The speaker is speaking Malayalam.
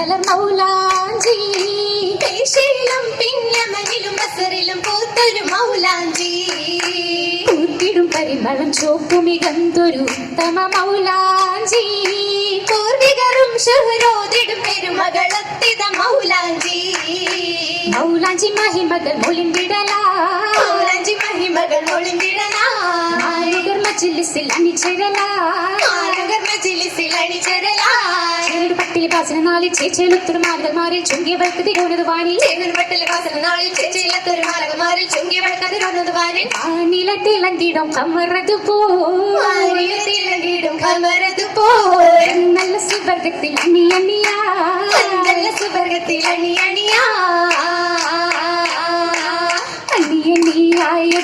മലർ മൗലാഞ്ചി ദേശീലും പിന്നമനിലും ബസറിലും പൂത്തൊരു മൗലാഞ്ചി പൂത്തിടും പരിമളം ചോപ്പുമികന്തൊരു ഉത്തമ മൗലാഞ്ചി പൂർവികരും ഷഹരോദിടും പെരുമകളൊത്തിത മൗലാഞ്ചി മൗലാഞ്ചി മഹിമകൾ മൊളിന്തിടലാ മൗലാഞ്ചി മഹിമകൾ മൊളിന്തിടലാ മാനഗർ മജ്ലിസിൽ അണിചേരലാ മാനഗർ മജ്ലിസിൽ അണിചേരലാ പട്ടിലെ വാസന നാളിൽ ചേച്ചയിലൊത്തൊരു മാലകന്മാരിൽ ചുങ്കിയവൾക്ക് തിരുവനത് വാനിൽ പട്ടിലെ വാസന നാളിൽ ചേച്ചയിലൊത്തൊരു മാലകന്മാരിൽ ചുങ്കിയവൾക്ക് തിരുവനത് വാനിൽ ആനിലത്തിലങ്കിടും കമറത് പോയിലത്തിലങ്കിടും കമറത് പോയി നല്ല സുവർഗത്തിൽ അണി അണിയാ നല്ല സുവർഗത്തിൽ അണി അണിയാ അണി അണിയായ